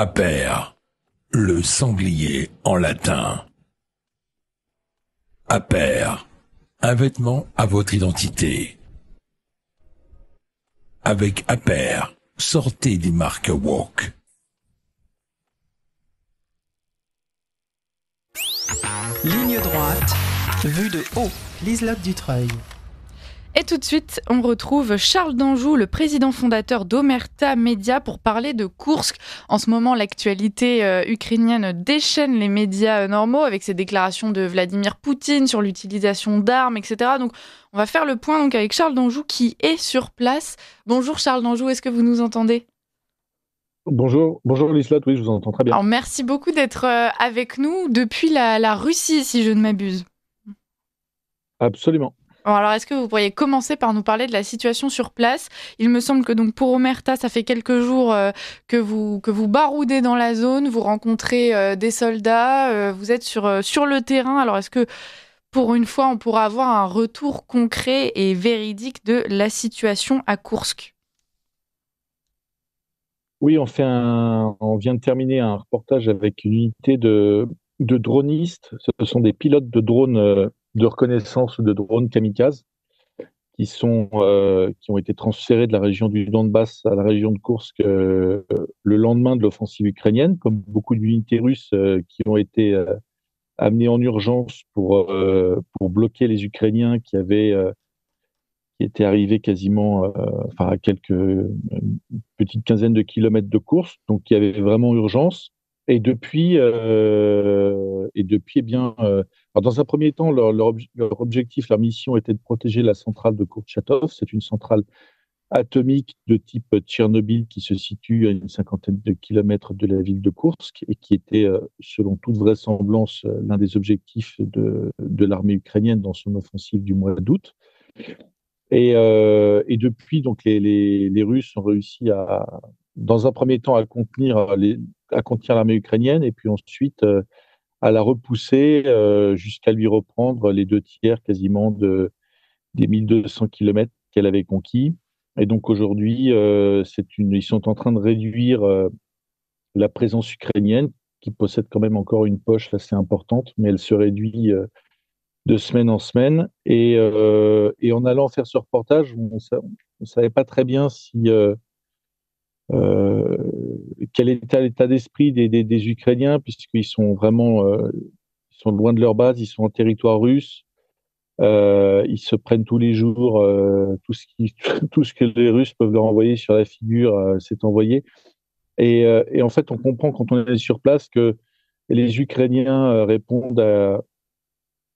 Aper, le sanglier en latin. Aper, un vêtement à votre identité. Avec Aper, sortez des marques woke. Ligne droite, vue de haut, Liselotte Dutreuil. Et tout de suite, on retrouve Charles d'Anjou, le président fondateur d'Omerta Media, pour parler de Koursk. En ce moment, l'actualité ukrainienne déchaîne les médias normaux avec ces déclarations de Vladimir Poutine sur l'utilisation d'armes, etc. Donc, on va faire le point avec Charles d'Anjou qui est sur place. Bonjour Charles d'Anjou, est-ce que vous nous entendez ? Bonjour Liselotte, oui, je vous entends très bien. Alors, merci beaucoup d'être avec nous depuis la Russie, si je ne m'abuse. Absolument. Alors, est-ce que vous pourriez commencer par nous parler de la situation sur place ? Il me semble que donc pour Omerta, ça fait quelques jours que vous baroudez dans la zone, vous rencontrez des soldats, vous êtes sur le terrain. Alors, est-ce que pour une fois, on pourra avoir un retour concret et véridique de la situation à Koursk ? Oui, on vient de terminer un reportage avec une unité de dronistes. Ce sont des pilotes de drones de reconnaissance ou de drones kamikazes qui ont été transférés de la région du Donbass à la région de Koursk le lendemain de l'offensive ukrainienne, comme beaucoup d'unités russes qui ont été amenées en urgence pour bloquer les Ukrainiens qui étaient arrivés quasiment à une petite quinzaine de kilomètres de course, donc il y avait vraiment urgence. Et depuis, eh bien, alors dans un premier temps, leur objectif, leur mission était de protéger la centrale de Kourtchatov. C'est une centrale atomique de type Tchernobyl qui se situe à une cinquantaine de kilomètres de la ville de Koursk et qui était, selon toute vraisemblance, l'un des objectifs de l'armée ukrainienne dans son offensive du mois d'août. Et depuis, donc les Russes ont réussi dans un premier temps, à contenir l'armée ukrainienne, et puis ensuite à la repousser jusqu'à lui reprendre les 2 tiers quasiment des 1200 kilomètres qu'elle avait conquis. Et donc aujourd'hui, ils sont en train de réduire la présence ukrainienne, qui possède quand même encore une poche assez importante, mais elle se réduit de semaine en semaine. Et en allant faire ce reportage, on ne savait pas très bien quel était l'état d'esprit des Ukrainiens, puisqu'ils sont vraiment ils sont loin de leur base, ils sont en territoire russe. Ils se prennent tous les jours tout ce que les Russes peuvent leur envoyer sur la figure, c'est envoyé. Et en fait, on comprend quand on est sur place que les Ukrainiens répondent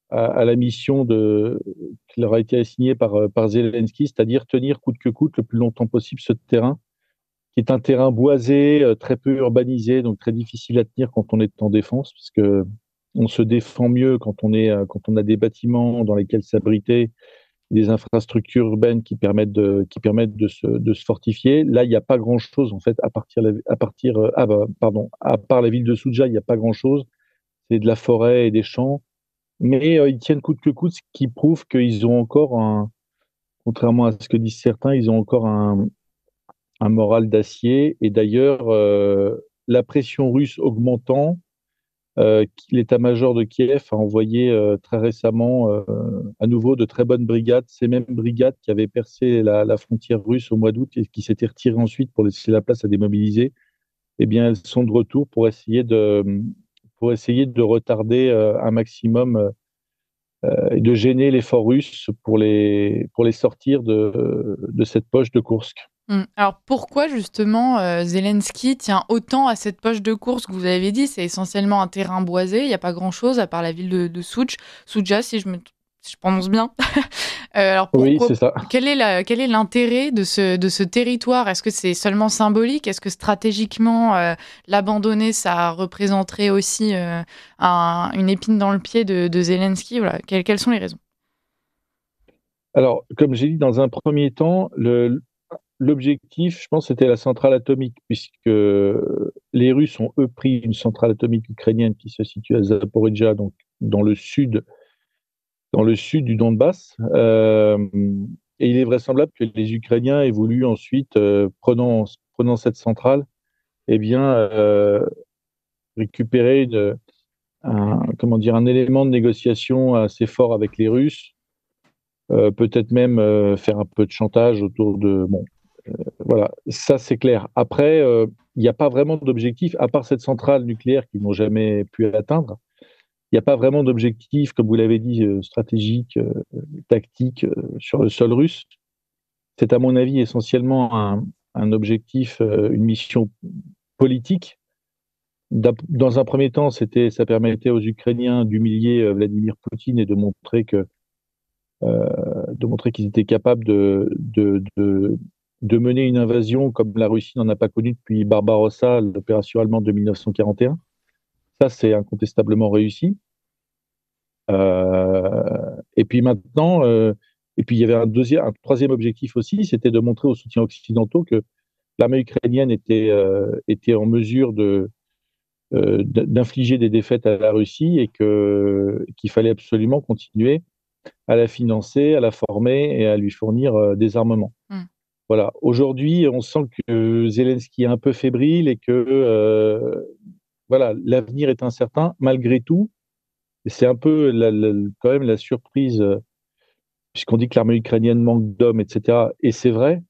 à la mission qui leur a été assignée par Zelensky, c'est-à-dire tenir coûte que coûte le plus longtemps possible ce terrain, qui est un terrain boisé, très peu urbanisé, donc très difficile à tenir quand on est en défense, parce que on se défend mieux quand on a des bâtiments dans lesquels s'abriter, des infrastructures urbaines qui permettent de se fortifier. Là, il n'y a pas grand-chose en fait à part la ville de Soudzha, il n'y a pas grand-chose. C'est de la forêt et des champs. Mais ils tiennent coûte que coûte, ce qui prouve qu'ils ont encore contrairement à ce que disent certains, ils ont encore un moral d'acier. Et d'ailleurs, la pression russe augmentant, l'état-major de Kiev a envoyé très récemment à nouveau de très bonnes brigades, ces mêmes brigades qui avaient percé la frontière russe au mois d'août et qui s'étaient retirées ensuite pour laisser la place à des mobilisés. Eh bien, elles sont de retour pour essayer de retarder un maximum et de gêner l'effort russe pour les sortir de cette poche de Koursk. Alors pourquoi justement Zelensky tient autant à cette poche de Koursk ? Vous avez dit, c'est essentiellement un terrain boisé, il n'y a pas grand-chose à part la ville de Soudzha, si je prononce bien. Alors pourquoi, oui, c'est ça. Quel est l'intérêt de ce territoire ? Est-ce que c'est seulement symbolique ? Est-ce que stratégiquement, l'abandonner, ça représenterait aussi une épine dans le pied de Zelensky ? Voilà. Quelles sont les raisons ? Alors, comme j'ai dit, dans un premier temps, l'objectif, je pense, c'était la centrale atomique, puisque les Russes ont, eux, pris une centrale atomique ukrainienne qui se situe à Zaporizhzhia, donc dans le sud du Donbass. Et il est vraisemblable que les Ukrainiens aient voulu ensuite, prenant cette centrale, eh bien, récupérer un élément de négociation assez fort avec les Russes, peut-être même faire un peu de chantage autour de... Bon, voilà, ça c'est clair. Après, il n'y a pas vraiment d'objectif, à part cette centrale nucléaire qu'ils n'ont jamais pu atteindre. Il n'y a pas vraiment d'objectif, comme vous l'avez dit, stratégique, tactique sur le sol russe. C'est à mon avis essentiellement un objectif, une mission politique. Dans un premier temps, ça permettait aux Ukrainiens d'humilier Vladimir Poutine et de montrer qu'ils étaient capables de mener une invasion comme la Russie n'en a pas connu depuis Barbarossa, l'opération allemande de 1941. Ça, c'est incontestablement réussi. Et puis maintenant, et puis il y avait un troisième objectif aussi, c'était de montrer aux soutiens occidentaux que l'armée ukrainienne était en mesure d'infliger des défaites à la Russie et qu'il fallait absolument continuer à la financer, à la former et à lui fournir des armements. Voilà. Aujourd'hui, on sent que Zelensky est un peu fébrile et que voilà, l'avenir est incertain malgré tout. Et c'est un peu quand même la surprise, puisqu'on dit que l'armée ukrainienne manque d'hommes, etc. Et c'est vrai,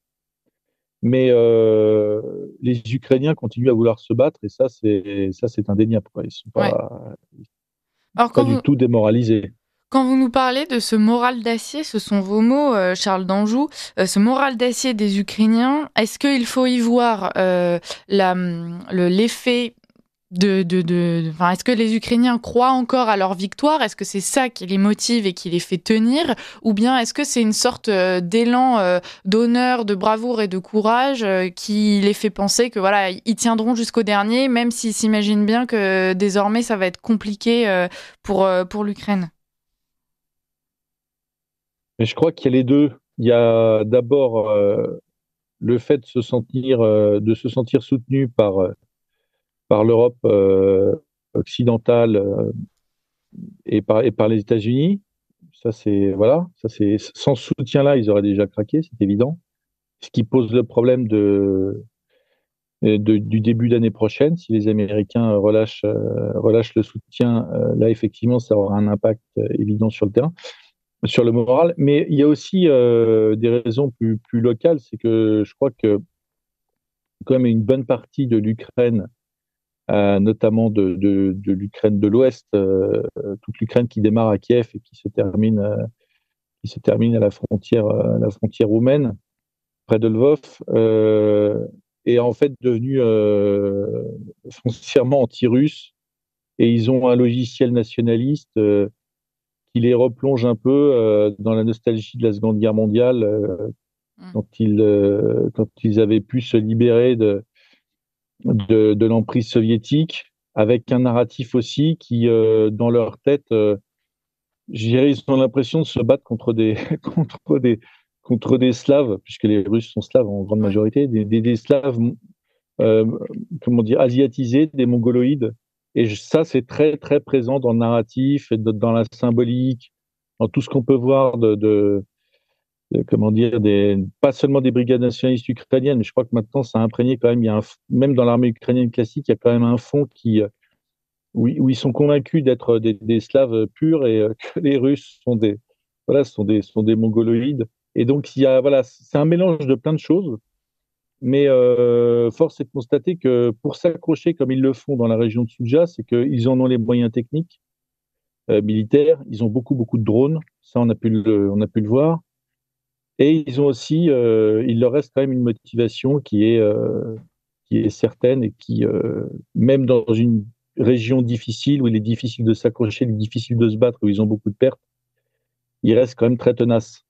mais les Ukrainiens continuent à vouloir se battre et ça, c'est indéniable, quoi. Ils sont Alors, pas du tout démoralisés. Quand vous nous parlez de ce moral d'acier, ce sont vos mots, Charles d'Anjou, ce moral d'acier des Ukrainiens, est-ce qu'il faut y voir l'effet est-ce que les Ukrainiens croient encore à leur victoire? Est-ce que c'est ça qui les motive et qui les fait tenir? Ou bien est-ce que c'est une sorte d'élan d'honneur, de bravoure et de courage qui les fait penser que voilà, ils tiendront jusqu'au dernier, même s'ils s'imaginent bien que désormais ça va être compliqué pour l'Ukraine? Mais je crois qu'il y a les deux. Il y a d'abord le fait de se sentir soutenu par l'Europe occidentale et par les États-Unis. Ça, c'est voilà. Ça, c'est sans ce soutien-là, ils auraient déjà craqué, c'est évident. Ce qui pose le problème du début d'année prochaine. Si les Américains relâchent le soutien, là, effectivement, ça aura un impact évident sur le terrain, sur le moral. Mais il y a aussi des raisons plus locales. C'est que je crois que quand même une bonne partie de l'Ukraine, notamment de l'Ukraine de l'Ouest, toute l'Ukraine qui démarre à Kiev et qui se termine à la frontière roumaine, près de Lvov, est en fait devenue foncièrement anti-russe. Et ils ont un logiciel nationaliste qui les replonge un peu dans la nostalgie de la Seconde Guerre mondiale, quand ils avaient pu se libérer de l'emprise soviétique, avec un narratif aussi qui, dans leur tête, je dirais, ils ont l'impression de se battre contre des Slaves, puisque les Russes sont Slaves en grande majorité, des Slaves, asiatisés, des Mongoloïdes. Et ça, c'est très, très présent dans le narratif, et dans la symbolique, dans tout ce qu'on peut voir pas seulement des brigades nationalistes ukrainiennes, mais je crois que maintenant, ça a imprégné quand même, même dans l'armée ukrainienne classique, il y a quand même un fond où ils sont convaincus d'être des Slaves purs et que les Russes sont des Mongoloïdes. Et donc, c'est un mélange de plein de choses. Mais force est de constater que pour s'accrocher comme ils le font dans la région de Soudzha, c'est qu'ils en ont les moyens techniques, militaires. Ils ont beaucoup, beaucoup de drones. Ça, on a pu le voir. Et ils ont aussi, il leur reste quand même une motivation qui est certaine et qui, même dans une région difficile où il est difficile de s'accrocher, il est difficile de se battre, où ils ont beaucoup de pertes, ils restent quand même très tenaces.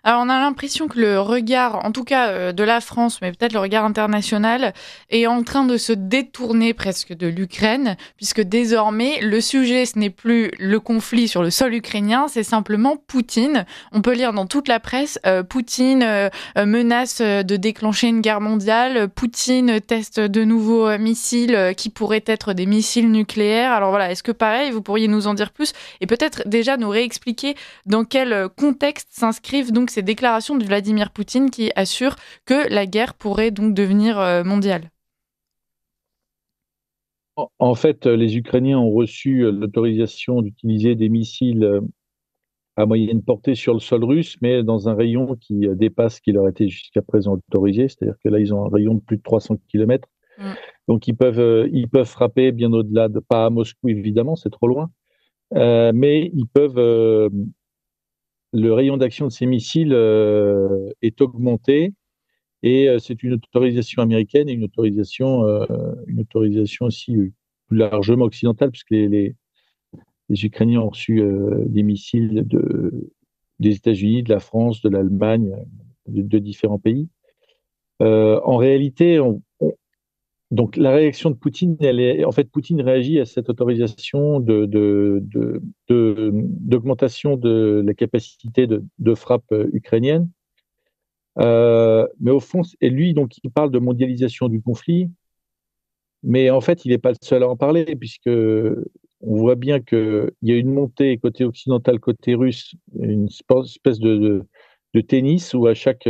Alors, on a l'impression que le regard, en tout cas de la France, mais peut-être le regard international, est en train de se détourner presque de l'Ukraine, puisque désormais, le sujet, ce n'est plus le conflit sur le sol ukrainien, c'est simplement Poutine. On peut lire dans toute la presse, Poutine menace de déclencher une guerre mondiale, Poutine teste de nouveaux missiles qui pourraient être des missiles nucléaires. Alors voilà, est-ce que pareil, vous pourriez nous en dire plus et peut-être déjà nous réexpliquer dans quel contexte s'inscrivent donc ces déclarations de Vladimir Poutine qui assure que la guerre pourrait donc devenir mondiale? En fait, les Ukrainiens ont reçu l'autorisation d'utiliser des missiles à moyenne portée sur le sol russe, mais dans un rayon qui dépasse ce qui leur était jusqu'à présent autorisé. C'est-à-dire que là, ils ont un rayon de plus de 300 km. Mm. Donc, ils peuvent frapper bien au-delà pas à Moscou, évidemment, c'est trop loin, mais le rayon d'action de ces missiles est augmenté et c'est une autorisation américaine et une autorisation aussi plus largement occidentale, puisque les Ukrainiens ont reçu des missiles des États-Unis, de la France, de l'Allemagne, de différents pays. En réalité, donc la réaction de Poutine, en fait, Poutine réagit à cette autorisation d'augmentation de la capacité de frappe ukrainienne. Mais au fond, et lui, donc, il parle de mondialisation du conflit, mais en fait, il n'est pas le seul à en parler, puisque on voit bien qu'il y a une montée côté occidental, côté russe, une espèce de tennis où à chaque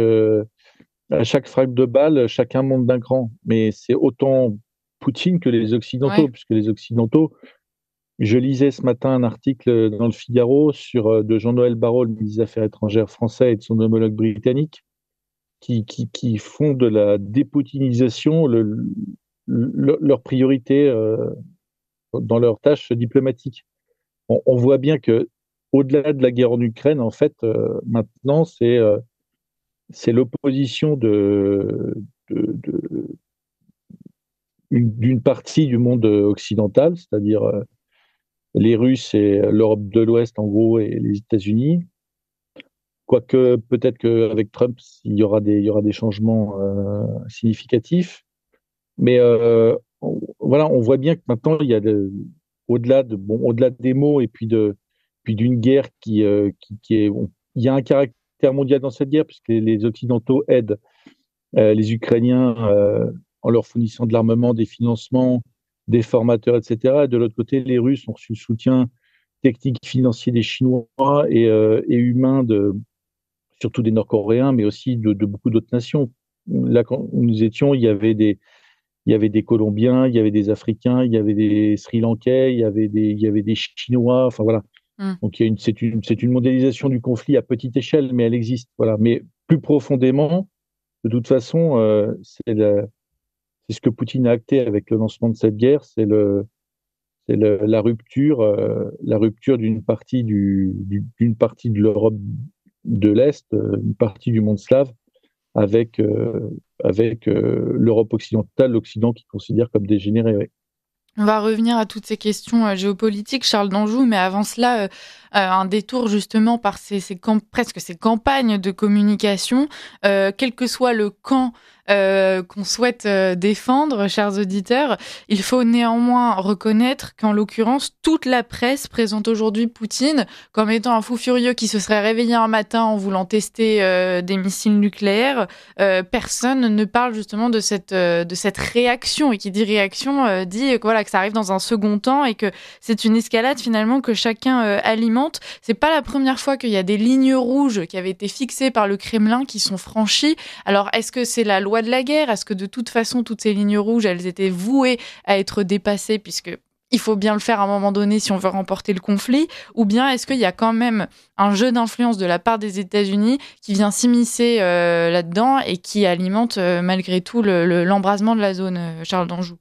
frappe de balle, chacun monte d'un cran. Mais c'est autant Poutine que les Occidentaux, Ouais. puisque les Occidentaux, je lisais ce matin un article dans le Figaro de Jean-Noël Barrot, le ministre des Affaires étrangères français, et de son homologue britannique, qui font de la dépoutinisation leur priorité dans leurs tâches diplomatiques. On voit bien que au-delà de la guerre en Ukraine, en fait, maintenant, c'est l'opposition d'une partie du monde occidental, c'est-à-dire les Russes et l'Europe de l'Ouest, en gros, et les États-Unis. Quoique, peut-être qu'avec Trump, il y aura des changements significatifs. Mais voilà, on voit bien que maintenant, il y a au-delà des mots et puis d'une guerre qui est. Il y a un caractère mondial dans cette guerre, puisque les Occidentaux aident les Ukrainiens en leur fournissant de l'armement, des financements, des formateurs, etc. Et de l'autre côté, les Russes ont reçu le soutien technique, financier des Chinois et humain, surtout des Nord-Coréens, mais aussi de beaucoup d'autres nations. Là, quand nous étions, il y avait des Colombiens, il y avait des Africains, il y avait des Sri Lankais, il y avait des Chinois. Enfin voilà. Mm. Donc c'est une mondialisation du conflit à petite échelle, mais elle existe. Voilà. Mais plus profondément, de toute façon, c'est ce que Poutine a acté avec le lancement de cette guerre, la rupture d'une partie de l'Europe de l'Est, une partie du monde slave, avec l'Europe occidentale, l'Occident qui considère comme dégénéré. Ouais. On va revenir à toutes ces questions géopolitiques, Charles d'Anjou, mais avant cela, un détour justement par presque ces campagnes de communication, quel que soit le camp qu'on souhaite défendre, chers auditeurs, il faut néanmoins reconnaître qu'en l'occurrence, toute la presse présente aujourd'hui Poutine comme étant un fou furieux qui se serait réveillé un matin en voulant tester des missiles nucléaires. Personne ne parle justement de cette réaction, et qui dit réaction dit que ça arrive dans un second temps et que c'est une escalade finalement que chacun alimente. C'est pas la première fois qu'il y a des lignes rouges qui avaient été fixées par le Kremlin qui sont franchies. Alors est-ce que c'est la loi de la guerre? Est-ce que de toute façon toutes ces lignes rouges elles étaient vouées à être dépassées, puisque il faut bien le faire à un moment donné si on veut remporter le conflit? Ou bien est-ce qu'il y a quand même un jeu d'influence de la part des États-Unis qui vient s'immiscer là-dedans et qui alimente malgré tout l'embrasement de la zone, Charles d'Anjou?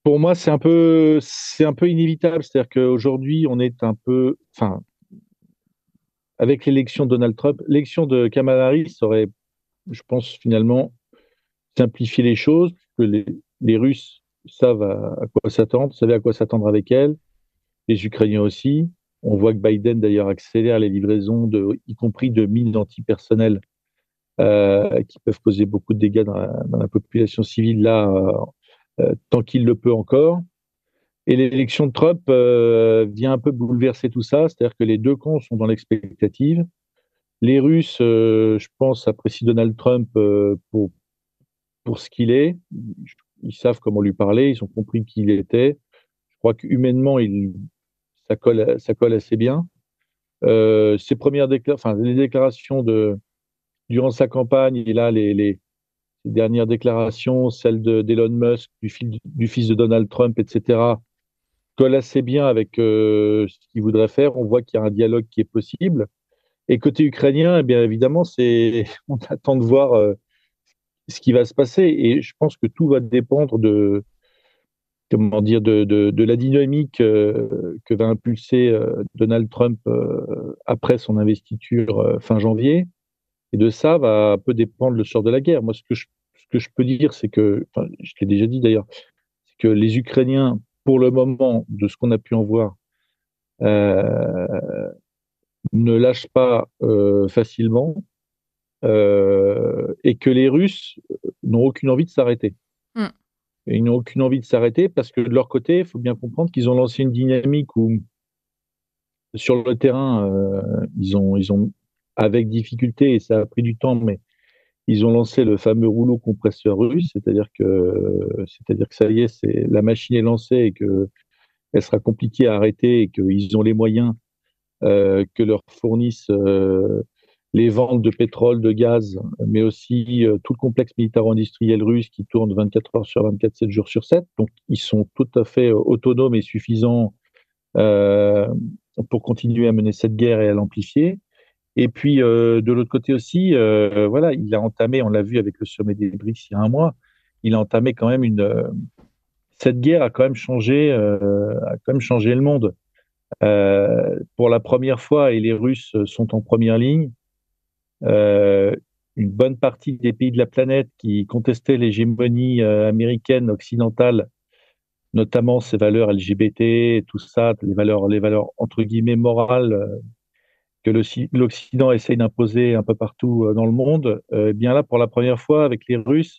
Pour moi, c'est un peu inévitable. C'est-à-dire qu'aujourd'hui, on est un peu, enfin, avec l'élection de Donald Trump, l'élection de Kamala Harris aurait, je pense, finalement simplifié les choses, que les Russes savent à quoi s'attendre, savaient à quoi s'attendre avec elle, les Ukrainiens aussi. On voit que Biden, d'ailleurs, accélère les livraisons, y compris de mines antipersonnelles, qui peuvent causer beaucoup de dégâts dans la population civile, là, tant qu'il le peut encore. Et l'élection de Trump vient un peu bouleverser tout ça, c'est-à-dire que les deux camps sont dans l'expectative. Les Russes, je pense, apprécient Donald Trump pour ce qu'il est. Ils savent comment lui parler, ils ont compris qui il était. Je crois qu'humainement, ça colle assez bien. Les déclarations durant sa campagne, et là, ces dernières déclarations, celles d'Elon Musk, du fils de Donald Trump, etc., collent assez bien avec ce qu'il voudrait faire. On voit qu'il y a un dialogue qui est possible. Et côté ukrainien, eh bien évidemment, on attend de voir ce qui va se passer. Et je pense que tout va dépendre de la dynamique que va impulser Donald Trump après son investiture fin janvier. Et de ça va un peu dépendre le sort de la guerre. Moi, ce que je peux dire, c'est que, enfin, je l'ai déjà dit d'ailleurs, c'est que les Ukrainiens, pour le moment, de ce qu'on a pu en voir, euh, ne lâchent pas facilement et que les Russes n'ont aucune envie de s'arrêter. Mm. Et ils n'ont aucune envie de s'arrêter parce que de leur côté, il faut bien comprendre qu'ils ont lancé une dynamique où, sur le terrain, ils ont, avec difficulté, et ça a pris du temps, mais ils ont lancé le fameux rouleau compresseur russe, c'est-à-dire que ça y est, la machine est lancée et que elle sera compliquée à arrêter et qu'ils ont les moyens que leur fournissent les ventes de pétrole, de gaz, mais aussi tout le complexe militaro-industriel russe qui tourne 24 heures sur 24, 7 jours sur 7. Donc, ils sont tout à fait autonomes et suffisants euh, pour continuer à mener cette guerre et à l'amplifier. Et puis, de l'autre côté aussi, voilà, il a entamé, on l'a vu avec le sommet des BRICS il y a un mois, il a entamé quand même cette guerre a quand même changé le monde. Pour la première fois, et les Russes sont en première ligne, une bonne partie des pays de la planète qui contestaient l'hégémonie américaine occidentale, notamment ces valeurs LGBT, tout ça, les valeurs entre guillemets morales que l'Occident essaye d'imposer un peu partout dans le monde, eh bien là, pour la première fois, avec les Russes,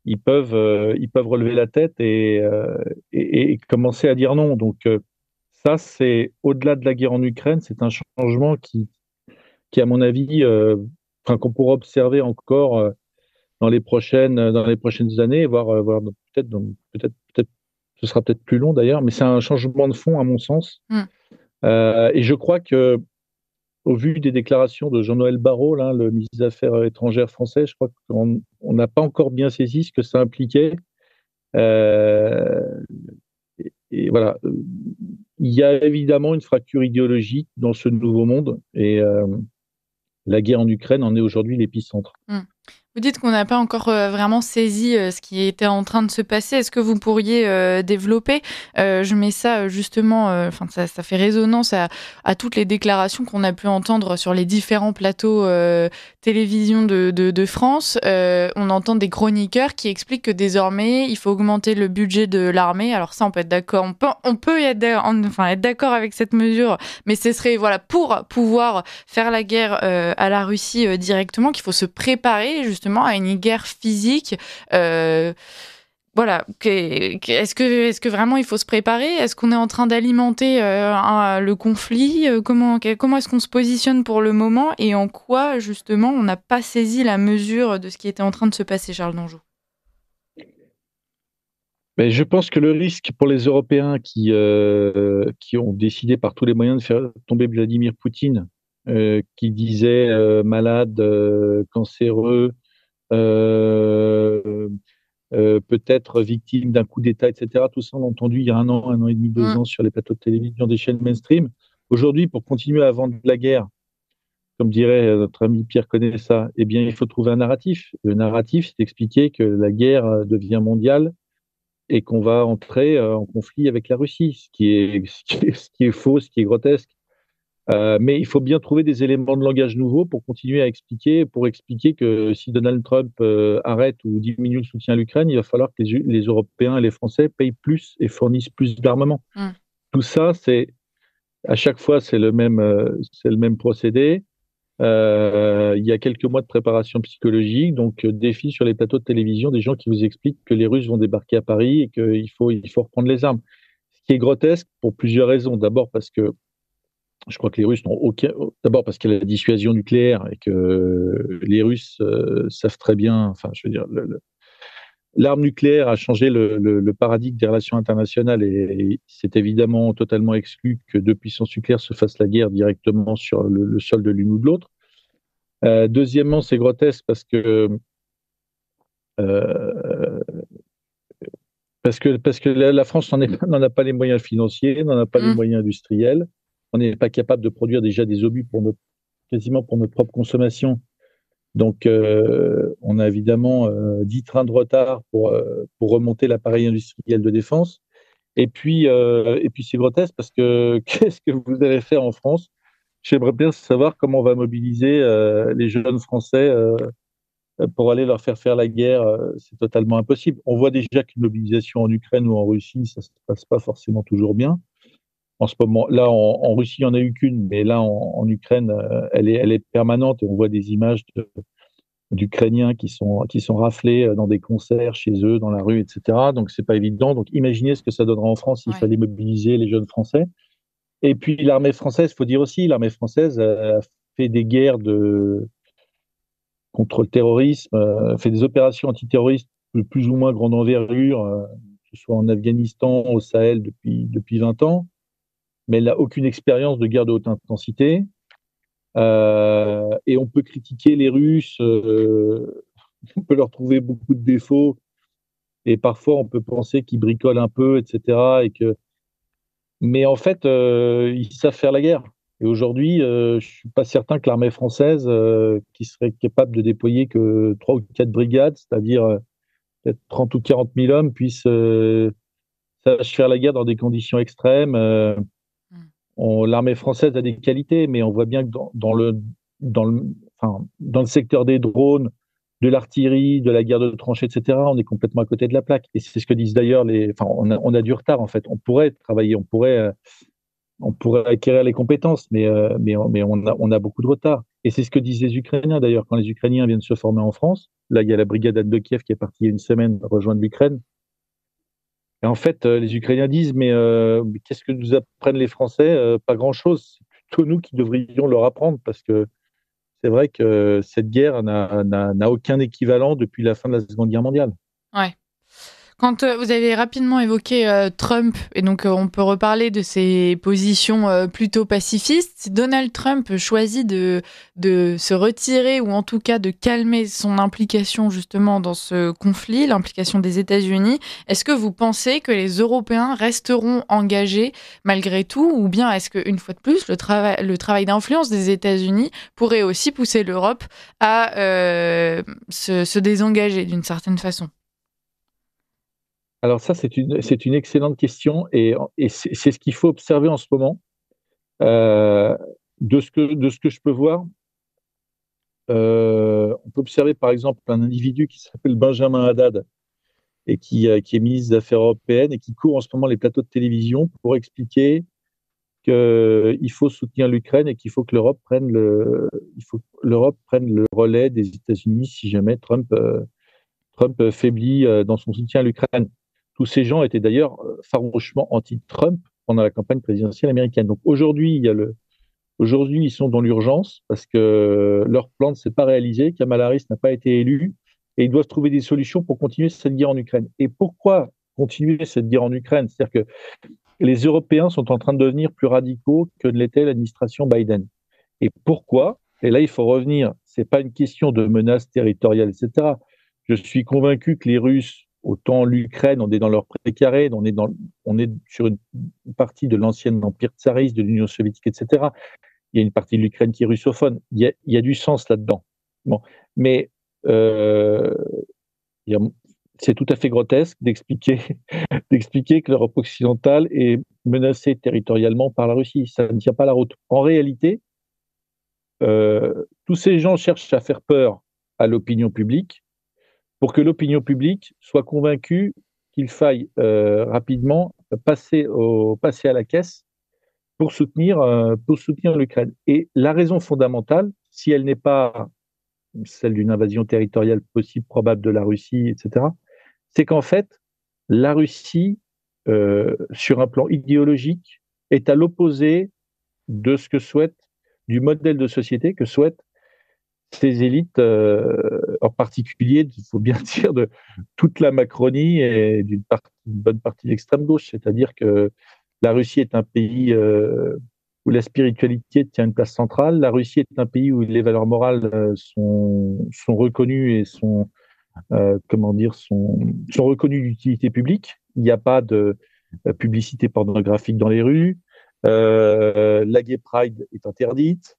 ils peuvent relever la tête et commencer à dire non. Donc ça, c'est au-delà de la guerre en Ukraine, c'est un changement qui à mon avis, qu'on pourra observer encore dans les prochaines années, voire peut-être, ce sera peut-être plus long d'ailleurs, mais c'est un changement de fond à mon sens. Mm. Et je crois que au vu des déclarations de Jean-Noël Barrot, là, le ministre des Affaires étrangères français, je crois qu'on n'a pas encore bien saisi ce que ça impliquait. Euh, et voilà, il y a évidemment une fracture idéologique dans ce nouveau monde, et la guerre en Ukraine en est aujourd'hui l'épicentre. Mm. Vous dites qu'on n'a pas encore vraiment saisi ce qui était en train de se passer. Est-ce que vous pourriez développer Je mets ça justement, ça fait résonance à toutes les déclarations qu'on a pu entendre sur les différents plateaux télévision de France. On entend des chroniqueurs qui expliquent que désormais, il faut augmenter le budget de l'armée. Alors ça, on peut être d'accord. On peut être d'accord avec cette mesure, mais ce serait pour pouvoir faire la guerre à la Russie directement qu'il faut se préparer justement à une guerre physique. Est-ce que vraiment il faut se préparer? Est-ce qu'on est en train d'alimenter le conflit? Comment est-ce qu'on se positionne pour le moment? Et en quoi, justement, on n'a pas saisi la mesure de ce qui était en train de se passer, Charles Danjou? Mais je pense que le risque pour les Européens qui ont décidé par tous les moyens de faire tomber Vladimir Poutine, qui disait malade, cancéreux, peut-être victime d'un coup d'État, etc. Tout ça, on l'a entendu il y a un an et demi, 2 ans sur les plateaux de télévision des chaînes mainstream. Aujourd'hui, pour continuer à vendre la guerre, comme dirait notre ami Pierre Conessa, eh bien, il faut trouver un narratif. Le narratif, c'est d'expliquer que la guerre devient mondiale et qu'on va entrer en conflit avec la Russie, ce qui est faux, ce qui est grotesque. Mais il faut bien trouver des éléments de langage nouveaux pour continuer à expliquer que si Donald Trump arrête ou diminue le soutien à l'Ukraine, il va falloir que les Européens et les Français payent plus et fournissent plus d'armement. Mm. Tout ça, à chaque fois, c'est le même procédé. Il y a quelques mois de préparation psychologique, donc défi sur les plateaux de télévision des gens qui vous expliquent que les Russes vont débarquer à Paris et qu'il faut reprendre les armes. Ce qui est grotesque pour plusieurs raisons. D'abord parce que je crois que les Russes n'ont aucun. D'abord parce qu'il y a la dissuasion nucléaire et que les Russes savent très bien. Enfin, je veux dire, l'arme nucléaire a changé le paradigme des relations internationales et c'est évidemment totalement exclu que deux puissances nucléaires se fassent la guerre directement sur le sol de l'une ou de l'autre. Deuxièmement, c'est grotesque parce que Euh, parce que la France n'en a pas les moyens financiers, n'en a pas les Mm. moyens industriels. On n'est pas capable de produire déjà des obus quasiment pour notre propre consommation. Donc, on a évidemment 10 trains de retard pour remonter l'appareil industriel de défense. Et puis c'est grotesque parce que qu'est-ce que vous allez faire en France? J'aimerais bien savoir comment on va mobiliser les jeunes Français pour aller leur faire la guerre. C'est totalement impossible. On voit déjà qu'une mobilisation en Ukraine ou en Russie, ça se passe pas forcément toujours bien. En ce moment, là, en Russie, il n'y en a eu qu'une, mais là, en Ukraine, elle est permanente et on voit des images d'Ukrainiens qui sont raflés dans des concerts chez eux, dans la rue, etc. Donc, c'est pas évident. Donc, imaginez ce que ça donnera en France s'il Ouais. fallait mobiliser les jeunes Français. Et puis, l'armée française, faut dire aussi, l'armée française a fait des guerres contre le terrorisme, fait des opérations antiterroristes de plus ou moins grande envergure, que ce soit en Afghanistan, au Sahel depuis 20 ans, mais elle n'a aucune expérience de guerre de haute intensité. Et on peut critiquer les Russes, on peut leur trouver beaucoup de défauts, et parfois on peut penser qu'ils bricolent un peu, etc. Mais en fait, ils savent faire la guerre. Et aujourd'hui, je suis pas certain que l'armée française, qui serait capable de déployer que 3 ou 4 brigades, c'est-à-dire peut-être 30 ou 40 000 hommes, puisse sache faire la guerre dans des conditions extrêmes. L'armée française a des qualités, mais on voit bien que dans le secteur des drones, de l'artillerie, de la guerre de tranchées, etc., on est complètement à côté de la plaque. Et c'est ce que disent d'ailleurs on a du retard, en fait. On pourrait travailler, on pourrait acquérir les compétences, mais on a beaucoup de retard. Et c'est ce que disent les Ukrainiens, d'ailleurs, quand les Ukrainiens viennent se former en France. Là, il y a la brigade Anne de Kiev qui est partie il y a une semaine rejoindre l'Ukraine. Et en fait, les Ukrainiens disent, mais qu'est-ce que nous apprennent les Français? Pas grand-chose. C'est plutôt nous qui devrions leur apprendre, parce que c'est vrai que cette guerre n'a aucun équivalent depuis la fin de la Seconde Guerre mondiale. Ouais. Quand vous avez rapidement évoqué Trump, et donc on peut reparler de ses positions plutôt pacifistes, si Donald Trump choisit de se retirer ou en tout cas de calmer son implication justement dans ce conflit, l'implication des États-Unis, est-ce que vous pensez que les Européens resteront engagés malgré tout, ou bien est-ce qu'une fois de plus, le travail d'influence des États-Unis pourrait aussi pousser l'Europe à se désengager d'une certaine façon? Alors ça, c'est une excellente question, et c'est ce qu'il faut observer en ce moment. Euh, de ce que je peux voir, on peut observer par exemple un individu qui s'appelle Benjamin Haddad et qui est ministre des Affaires européennes et qui court en ce moment les plateaux de télévision pour expliquer qu'il faut soutenir l'Ukraine et qu'il faut que l'Europe prenne le relais des États-Unis si jamais Trump faiblit dans son soutien à l'Ukraine. Tous ces gens étaient d'ailleurs farouchement anti-Trump pendant la campagne présidentielle américaine. Donc aujourd'hui, ils sont dans l'urgence parce que leur plan ne s'est pas réalisé, Kamala Harris n'a pas été élue, et ils doivent trouver des solutions pour continuer cette guerre en Ukraine. Et pourquoi continuer cette guerre en Ukraine? C'est-à-dire que les Européens sont en train de devenir plus radicaux que ne l'était l'administration Biden. Et pourquoi? Et là, il faut revenir. C'est pas une question de menace territoriale, etc. Je suis convaincu que les Russes, autant l'Ukraine, on est dans leur précaré, on est sur une partie de l'ancien empire tsariste, de l'Union soviétique, etc. Il y a une partie de l'Ukraine qui est russophone. Il y a du sens là-dedans. Bon. Mais euh, il y a- c'est tout à fait grotesque d'expliquer d'expliquer que l'Europe occidentale est menacée territorialement par la Russie. Ça ne tient pas la route. En réalité, tous ces gens cherchent à faire peur à l'opinion publique pour que l'opinion publique soit convaincue qu'il faille rapidement passer à la caisse pour soutenir l'Ukraine. Et la raison fondamentale, si elle n'est pas celle d'une invasion territoriale possible, probable de la Russie, etc., c'est qu'en fait, la Russie, sur un plan idéologique, est à l'opposé de ce que souhaite, du modèle de société que souhaitent ces élites, en particulier, il faut bien dire, de toute la Macronie et une bonne partie de l'extrême gauche. C'est-à-dire que la Russie est un pays où la spiritualité tient une place centrale. La Russie est un pays où les valeurs morales sont reconnues et sont sont reconnus d'utilité publique. Il n'y a pas de publicité pornographique dans les rues. La Gay Pride est interdite.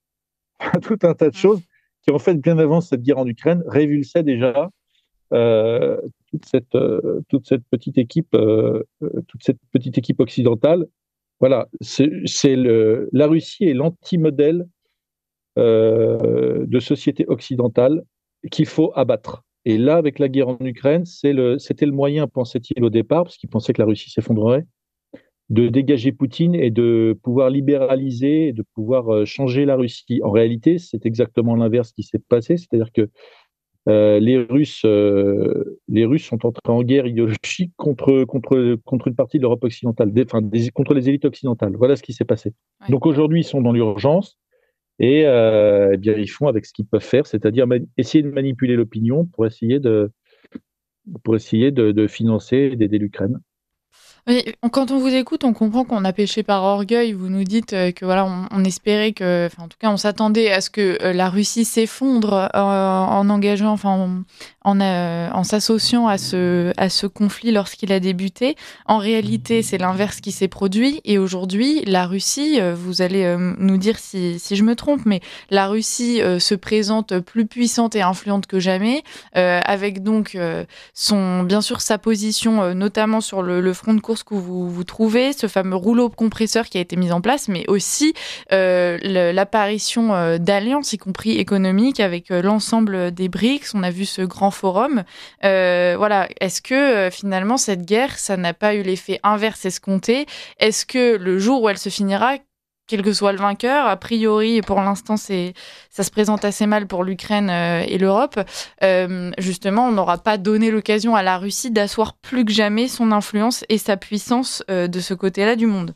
Tout un tas de choses qui, en fait, bien avant cette guerre en Ukraine, révulsaient déjà euh, toute cette petite équipe occidentale. Voilà, la Russie est l'anti-modèle de société occidentale qu'il faut abattre. Et là, avec la guerre en Ukraine, c'était le moyen, pensait-il au départ, parce qu'il pensait que la Russie s'effondrerait, de dégager Poutine et de pouvoir libéraliser, et de pouvoir changer la Russie. En réalité, c'est exactement l'inverse qui s'est passé, c'est-à-dire que les Russes sont entrés en guerre idéologique contre une partie de l'Europe occidentale, contre les élites occidentales. Voilà ce qui s'est passé. Ouais. Donc aujourd'hui, ils sont dans l'urgence et eh bien, ils font avec ce qu'ils peuvent faire, c'est-à-dire essayer de manipuler l'opinion pour essayer de financer et d'aider l'Ukraine. Oui, quand on vous écoute, on comprend qu'on a péché par orgueil. Vous nous dites que voilà, on espérait que, enfin, en tout cas, on s'attendait à ce que la Russie s'effondre en engageant, enfin, en s'associant à ce conflit lorsqu'il a débuté. En réalité, c'est l'inverse qui s'est produit. Et aujourd'hui, la Russie, vous allez nous dire si je me trompe, mais la Russie se présente plus puissante et influente que jamais, avec donc bien sûr sa position, notamment sur le front de course que vous trouvez, ce fameux rouleau compresseur qui a été mis en place, mais aussi l'apparition d'alliances, y compris économiques, avec l'ensemble des BRICS. On a vu ce grand forum. Voilà. Est-ce que finalement cette guerre, ça n'a pas eu l'effet inverse escompté ? Est-ce que le jour où elle se finira, quel que soit le vainqueur, a priori, pour l'instant, ça se présente assez mal pour l'Ukraine et l'Europe. Justement, on n'aura pas donné l'occasion à la Russie d'asseoir plus que jamais son influence et sa puissance de ce côté-là du monde.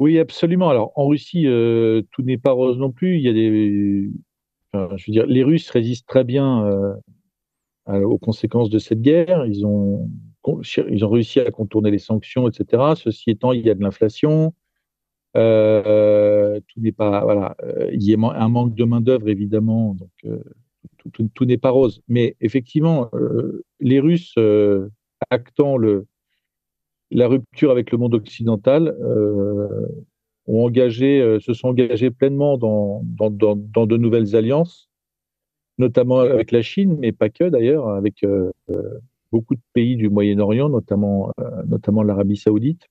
Oui, absolument. Alors, en Russie, tout n'est pas rose non plus. Il y a je veux dire, les Russes résistent très bien aux conséquences de cette guerre. Ils ont réussi à contourner les sanctions, etc. Ceci étant, il y a de l'inflation. Tout n'est pas, voilà, il y a un manque de main-d'œuvre, évidemment. Donc, tout n'est pas rose. Mais effectivement, les Russes, actant la rupture avec le monde occidental, se sont engagés pleinement dans de nouvelles alliances, notamment avec la Chine, mais pas que d'ailleurs, avec beaucoup de pays du Moyen-Orient, notamment l'Arabie Saoudite.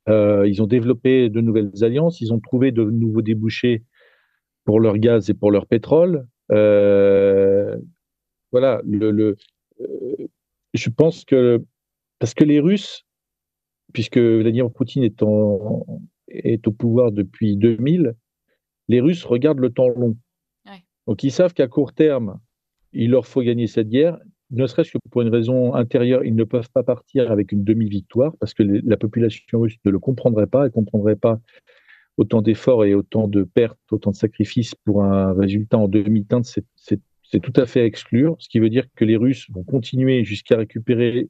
Ils ont développé de nouvelles alliances, ils ont trouvé de nouveaux débouchés pour leur gaz et pour leur pétrole. Voilà, je pense que, parce que les Russes, puisque Vladimir Poutine est au pouvoir depuis 2000, les Russes regardent le temps long. Ouais. Donc ils savent qu'à court terme, il leur faut gagner cette guerre, ne serait-ce que pour une raison intérieure, ils ne peuvent pas partir avec une demi-victoire, parce que la population russe ne le comprendrait pas, elle ne comprendrait pas autant d'efforts et autant de pertes, autant de sacrifices pour un résultat en demi-teinte, c'est tout à fait à exclure, ce qui veut dire que les Russes vont continuer jusqu'à récupérer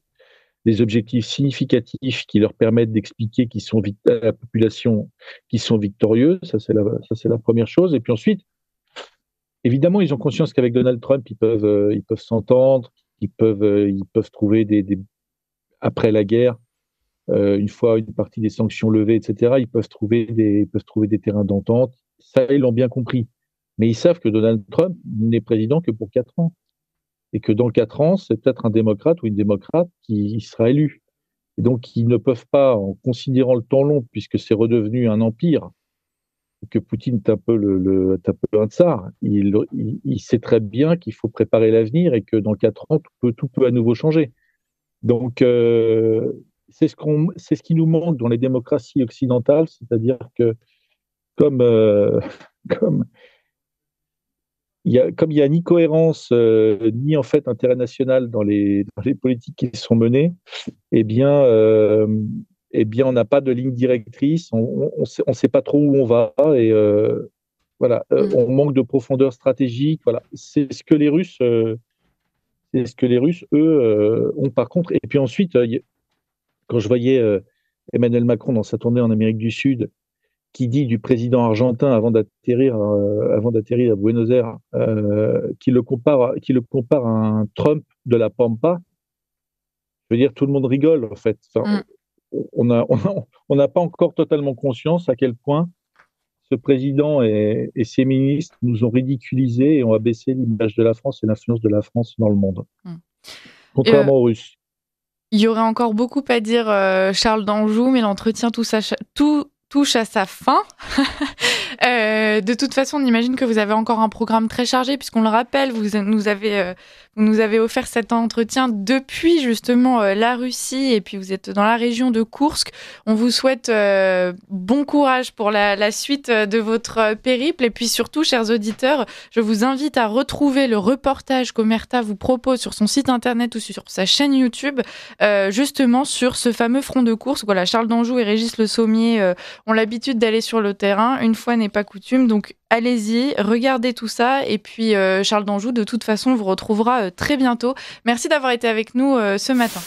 des objectifs significatifs qui leur permettent d'expliquer à la population qu'ils sont victorieux. Ça, c'est la première chose. Et puis ensuite, évidemment, ils ont conscience qu'avec Donald Trump, ils peuvent s'entendre, ils peuvent trouver après la guerre, une fois une partie des sanctions levées, etc., ils peuvent trouver des terrains d'entente. Ça, ils l'ont bien compris. Mais ils savent que Donald Trump n'est président que pour 4 ans. Et que dans 4 ans, c'est peut-être un démocrate ou une démocrate qui sera élu. Et donc, ils ne peuvent pas, en considérant le temps long, puisque c'est redevenu un empire, que Poutine est un peu un tsar, il sait très bien qu'il faut préparer l'avenir et que dans 4 ans, tout peut à nouveau changer. Donc, c'est ce qui nous manque dans les démocraties occidentales, c'est-à-dire que comme il y a ni cohérence ni en fait intérêt national dans les politiques qui sont menées, eh bien on n'a pas de ligne directrice, on sait pas trop où on va et voilà, on manque de profondeur stratégique. Voilà, c'est ce que les Russes eux ont par contre. Et puis ensuite, quand je voyais Emmanuel Macron dans sa tournée en Amérique du Sud qui dit du président argentin avant d'atterrir à Buenos Aires, qui le compare à un Trump de la Pampa. Je veux dire, tout le monde rigole en fait. Enfin, on n'a pas encore totalement conscience à quel point ce président et ses ministres nous ont ridiculisés et ont abaissé l'image de la France et l'influence de la France dans le monde. Contrairement aux Russes. Il y aurait encore beaucoup à dire, Charles d'Anjou, mais l'entretien touche à sa fin. De toute façon, on imagine que vous avez encore un programme très chargé, puisqu'on le rappelle, vous nous avez offert cet entretien depuis justement la Russie, et puis vous êtes dans la région de Koursk. On vous souhaite bon courage pour la suite de votre périple, et puis surtout, chers auditeurs, je vous invite à retrouver le reportage qu'Omerta vous propose sur son site internet ou sur sa chaîne YouTube, justement sur ce fameux front de Koursk. Voilà, Charles d'Anjou et Régis Le Sommier ont l'habitude d'aller sur le terrain. Une fois n'est pas coutume, donc allez-y, regardez tout ça, et puis Charles d'Anjou, de toute façon, vous retrouvera très bientôt. Merci d'avoir été avec nous ce matin.